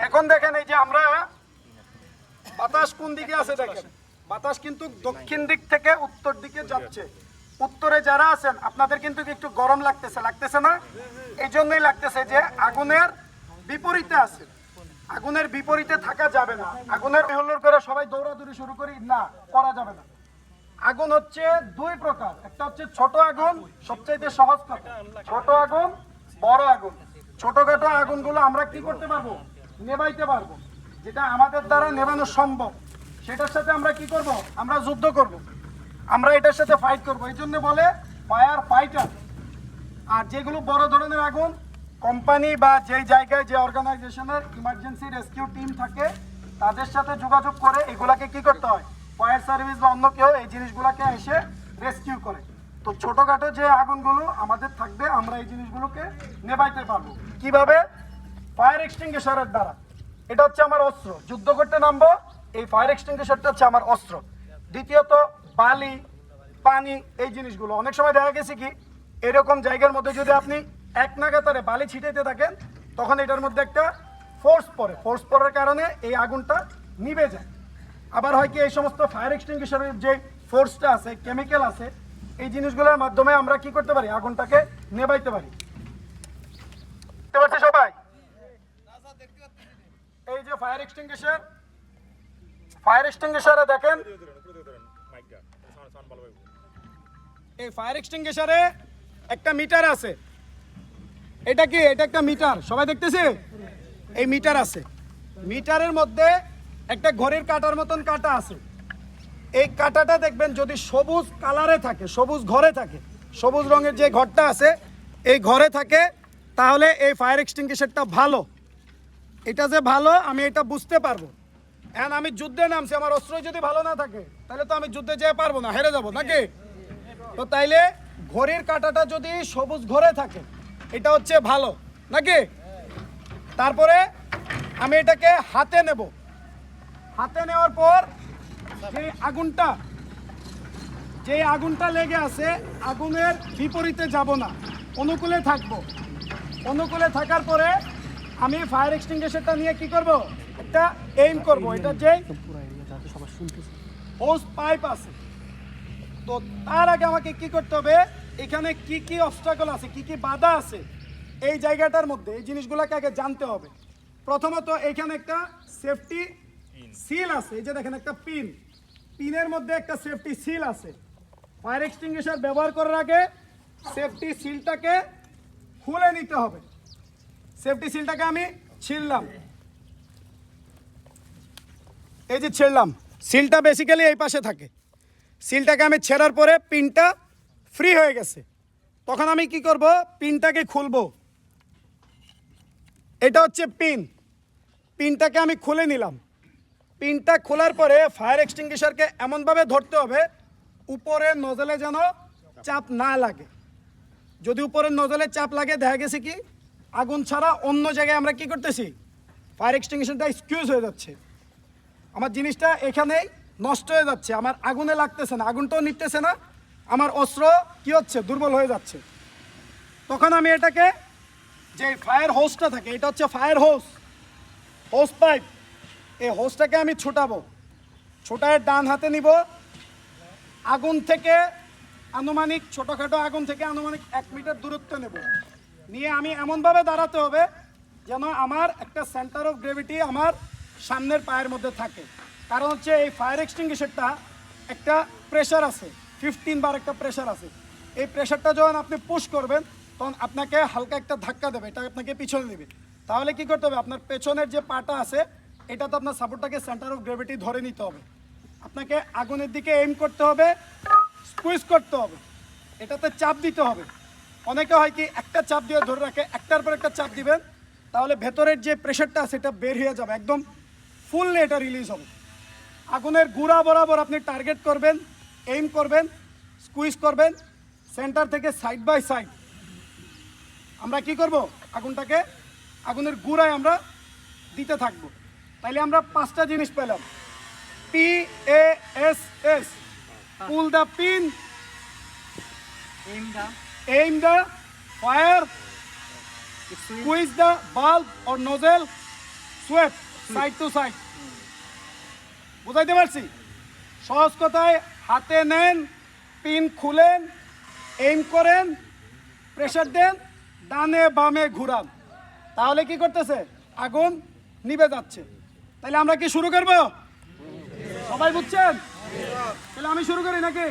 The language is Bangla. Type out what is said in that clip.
এখন দেখেন এই যে আমরা বাতাস কোন দিকে আছে দেখেন, বাতাস কিন্তু দক্ষিণ দিক থেকে উত্তর দিকে যাচ্ছে। উত্তরে যারা আছেন আপনাদের কিন্তু একটু গরম লাগতেছে না? এই জন্যই লাগতেছে যে আগুনের বিপরীতে আছে। আগুনের বিপরীতে থাকা যাবে না। আগুনের হল্লোর করে সবাই দৌড়াদৌড়ি শুরু করি না, করা যাবে না। আগুন হচ্ছে দুই প্রকার, একটা হচ্ছে ছোট আগুন, সবচাইতে সহজ কথা, ছোট আগুন, বড় আগুন। ছোটখাটো আগুনগুলো আমরা কি করতে পারবো? নেভাইতে পারবো। যেটা আমাদের দ্বারা নেভানো সম্ভব সেটার সাথে আমরা কি করব? আমরা যুদ্ধ করব, আমরা এটার সাথে ফাইট করব। এই জন্য বলে ফায়ার ফাইটার। আর যেগুলো বড় ধরনের আগুন, কোম্পানি বা যেই জায়গায় যে অর্গানাইজেশনের ইমার্জেন্সি রেস্কিউ টিম থাকে তাদের সাথে যোগাযোগ করে এগুলাকে কি করতে হয়, ফায়ার সার্ভিস বা অন্য কেউ এই জিনিসগুলোকে এসে রেস্কিউ করে। তো ছোটখাটো যে আগুনগুলো আমাদের থাকবে আমরা এই জিনিসগুলোকে নেভাইতে পারবো কিভাবে? ফায়ার এক্সটিংগুইশারের দ্বারা। এটা হচ্ছে আমার অস্ত্র। যুদ্ধ করতে নামবো, এই ফায়ার এক্সটিংগুইশারটা হচ্ছে আমার অস্ত্র। দ্বিতীয়ত বালি, পানি, এই জিনিসগুলো অনেক সময় দেখা গেছে কি এরকম জায়গার মধ্যে যদি আপনি এক নাগাতারে বালি ছিটাইতে থাকেন তখন এটার মধ্যে একটা ফোর্স পড়ে, ফোর্স পড়ার কারণে এই আগুনটা নিভে যায়। আবার হয় কি এই সমস্ত ফায়ার এক্সটিংগুইশারের যে ফোর্সটা আছে, কেমিক্যাল আছে, এই জিনিসগুলোর মাধ্যমে আমরা কি করতে পারি? আগুনটাকে নেভাইতে পারি। দেখতে পাচ্ছি সবাই? এই যে ফায়ার এক্সটিংগুইশার, ফায়ার এক্সটিংগুইশারে দেখেন এই ফায়ার এক্সটিংগুইশারে একটা মিটার আছে। এটা কি? এটা একটা মিটার, সবাই দেখতেছে? এই মিটার আছে। মিটারের মধ্যে একটা ঘড়ির কাঁটার মতন কাঁটা আছে। এই কাঁটাটা দেখবেন যদি সবুজ কালারে থাকে, সবুজ ঘরে থাকে, সবুজ রঙের যে ঘরটা আছে এই ঘরে থাকে, তাহলে এই ফায়ার এক্সটিংগুইশারটা ভালো। এটা যে ভালো আমি এটা বুঝতে পারবো। এখন আমি যুদ্ধে নামছি, আমার অস্ত্র যদি ভালো না থাকে তাহলে তো আমি যুদ্ধে যেতে পারবো না, হেরে যাবো নাকি? তো তাইলে ঘড়ির কাঁটাটা যদি সবুজ ঘরে থাকে এটা হচ্ছে ভালো নাকি? তারপরে আমি এটাকে হাতে নেব। হাতে নেওয়ার পর যে আগুনটা লেগে আছে আগুনের বিপরীতে যাব না, অনুকূলে থাকবো। অনুকূলে থাকার পরে আমি ফায়ার এক্সটিংগুইশারটা নিয়ে কি করব? একটা এইম করব। এটা যে হোস পাইপ আছে, তো তার আগে আমাকে কি করতে হবে? এখানে কি কি অবস্ট্রাগল আছে, কি কি বাধা আছে এই জায়গাটার মধ্যে, এই জিনিসগুলোকে আগে জানতে হবে। প্রথমত এখানে একটা সেফটি সিল আছে, এই যে দেখেন একটা পিন, পিনের মধ্যে একটা সেফটি সিল আছে। ফায়ার এক্সটিংগুইশার ব্যবহার করার আগে সেফটি সিলটাকে খুলে নিতে হবে। সেফটি সিলটাকে আমি ছিঁড়লাম, এই যে ছিঁড়লাম। সিলটা বেসিক্যালি এই পাশে থাকে। সিলটাকে আমি ছেড়ার পরে পিনটা ফ্রি হয়ে গেছে। তখন আমি কি করব? পিনটাকে খুলবো। এটা হচ্ছে পিন, পিনটাকে আমি খুলে নিলাম। পিনটা খোলার পরে ফায়ার এক্সটিংগুইশারকে এমনভাবে ধরতে হবে উপরের নজলে যেন চাপ না লাগে। যদি উপরের নজলে চাপ লাগে দেখা গেছে কি আগুন ছাড়া অন্য জায়গায় আমরা কি করতেছি, ফায়ার এক্সটিংগুইশারটা স্কিউজ হয়ে যাচ্ছে, আমার জিনিসটা এখানেই নষ্ট হয়ে যাচ্ছে, আমার আগুনে লাগতেছে না, আগুনটাও নিতেছে না, আমার অস্ত্র কি হচ্ছে? দুর্বল হয়ে যাচ্ছে। তখন আমি এটাকে যে ফায়ার হোসটা থাকে, এটা হচ্ছে ফায়ার হোস, হোস পাইপ, এই হোসটাকে আমি ছোটাবো। ছোটায় ডান হাতে নিব, আগুন থেকে আনুমানিক, ছোটোখাটো আগুন থেকে আনুমানিক 1 মিটার দূরত্ব নেব। নিয়ে আমি এমনভাবে দাঁড়াতে হবে যেন আমার একটা সেন্টার অফ গ্র্যাভিটি আমার সামনের পায়ের মধ্যে থাকে। কারণ হচ্ছে এই ফায়ার এক্সটিংগুইশারটা একটা প্রেশার আছে, 15 বার একটা প্রেশার আছে। এই প্রেশারটা যখন আপনি পুশ করবেন তখন আপনাকে হালকা একটা ধাক্কা দেবে, এটা আপনাকে পিছনে নেবে। তাহলে কি করতে হবে? আপনার পেছনের যে পাটা আছে এটা তো আপনার সাপোর্টটাকে সেন্টার অফ গ্র্যাভিটি ধরে নিতে হবে। আপনাকে আগুনের দিকে এইম করতে হবে, স্কুইজ করতে হবে, এটাতে চাপ দিতে হবে। অনেকে হয় কি একটা চাপ দিয়ে ধরে রাখে, একটার পর একটা চাপ দিবেন তাহলে ভেতরের যে প্রেশারটা আছে এটা বের হয়ে যাবে, একদম ফুললি এটা রিলিজ হবে। আগুনের গুড়া বরাবর আপনি টার্গেট করবেন, এইম করবেন, স্কুইজ করবেন, সেন্টার থেকে সাইড বাই সাইড আমরা কি করব? আগুনটাকে আগুনের গুড়ায় আমরা দিতে থাকবো। তাইলে আমরা 5টা জিনিস পেলাম। PASS, pull the pin, aim the fire, squeeze the bulb or nozzle, sweep side to side. বুঝাইতে পারছি? সহজ কথায় হাতে নেন, পিন খুলেন, এইম করেন, প্রেসার দেন, ডানে বামে ঘুরান, তাহলে কি করতেছে? আগুন নিভে যাচ্ছে। তাহলে আমরা কি শুরু করব? সবাই বুঝছেন? তাহলে আমি শুরু করি নাকি?